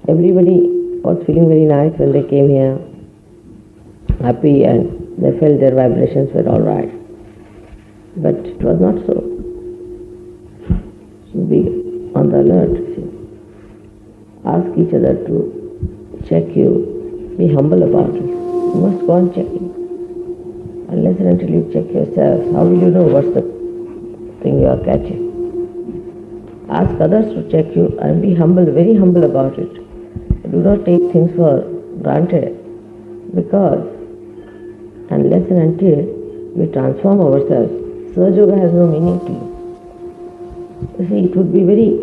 Everybody was feeling very nice when they came here, happy, and they felt their vibrations were all right. But it was not so. So be on the alert. See. Ask each other to check you. Be humble about it. You must go on checking. Unless and until you check yourself, how will you know what's the thing you are catching? Ask others to check you and be humble, very humble about it. Do not take things for granted, because unless and until we transform ourselves, Sahaja Yoga has no meaning to you. You see, it would be very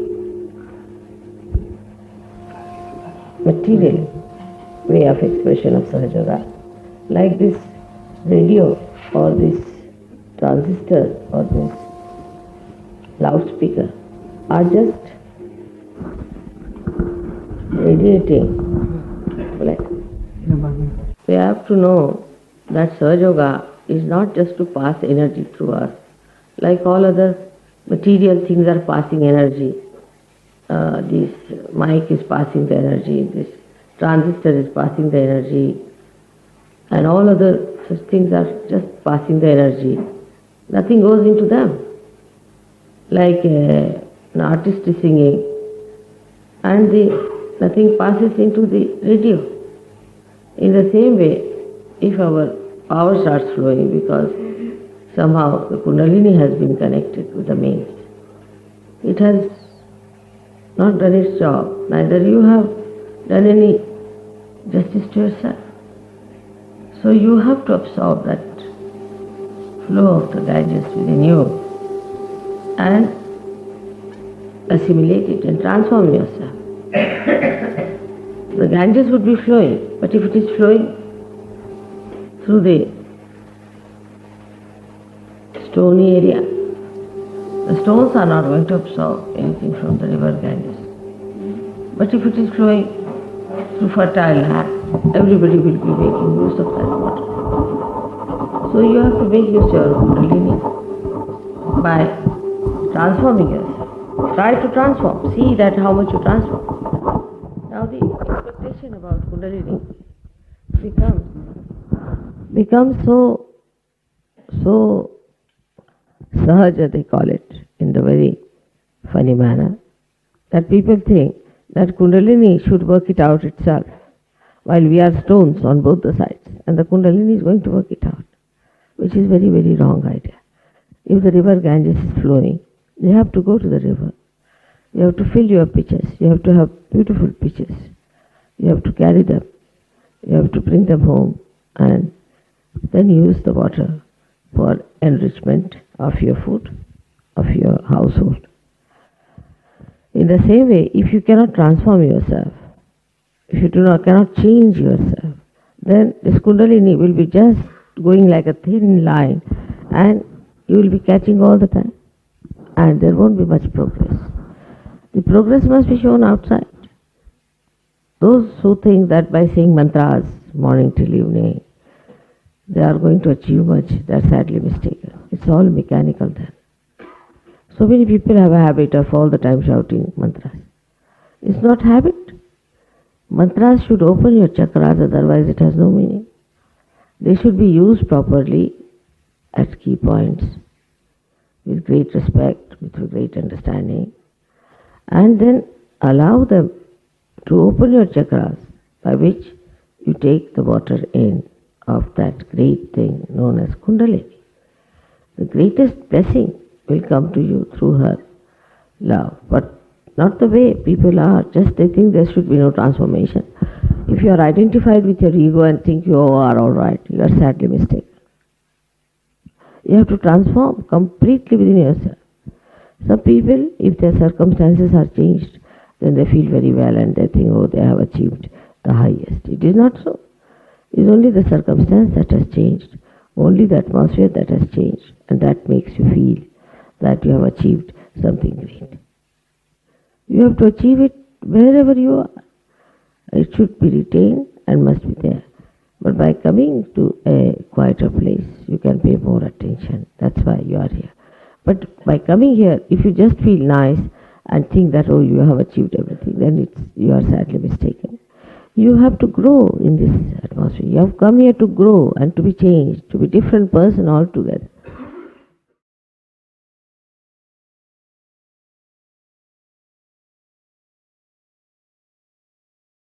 material way of expression of Sahaja Yoga. Like this radio or this transistor or this loudspeaker are just radiating. We have to know that Sahaja Yoga is not just to pass energy through us. Like all other material things are passing energy. This mic is passing the energy, this transistor is passing the energy, and all other such things are just passing the energy. Nothing goes into them. Like an artist is singing, and nothing passes into the radio. In the same way, if our power starts flowing because somehow the Kundalini has been connected with the mains, it has not done its job, neither you have done any justice to yourself. So you have to absorb that flow of the Ganges within you and assimilate it and transform yourself. The Ganges would be flowing, but if it is flowing through the stony area, the stones are not going to absorb anything from the river Ganges. But if it is flowing through fertile land, everybody will be making use of that water. So you have to make use of your Kundalini by transforming yourself. Try to transform. See that how much you transform. Now the expectation about Kundalini becomes so sahaja, they call it, in the very funny manner, that people think that Kundalini should work it out itself, while we are stones on both the sides, and the Kundalini is going to work it out, which is very, very wrong idea. If the river Ganges is flowing, you have to go to the river. You have to fill your pitchers. You have to have beautiful pitchers. You have to carry them. You have to bring them home and then use the water for enrichment of your food, of your household. In the same way, if you cannot transform yourself, if you cannot change yourself, then this Kundalini will be just going like a thin line and you will be catching all the time and there won't be much progress. The progress must be shown outside. Those who think that by saying mantras morning till evening, they are going to achieve much, they are sadly mistaken. It's all mechanical then. So many people have a habit of all the time shouting mantras. It's not habit. Mantras should open your chakras, otherwise it has no meaning. They should be used properly at key points, with great respect, with great understanding, and then allow them to open your chakras, by which you take the water in of that great thing known as Kundalini. The greatest blessing will come to you through her love, but not the way people are. Just they think there should be no transformation. If you are identified with your ego and think you are all right, you are sadly mistaken. You have to transform completely within yourself. Some people, if their circumstances are changed, then they feel very well and they think, oh, they have achieved the highest. It is not so. It is only the circumstance that has changed, only the atmosphere that has changed, and that makes you feel that you have achieved something great. You have to achieve it wherever you are. It should be retained and must be there. But by coming to a quieter place, you can pay more attention. That's why you are here. But by coming here, if you just feel nice and think that, oh, you have achieved everything, then you are sadly mistaken. You have to grow in this atmosphere. You have come here to grow and to be changed, to be a different person altogether.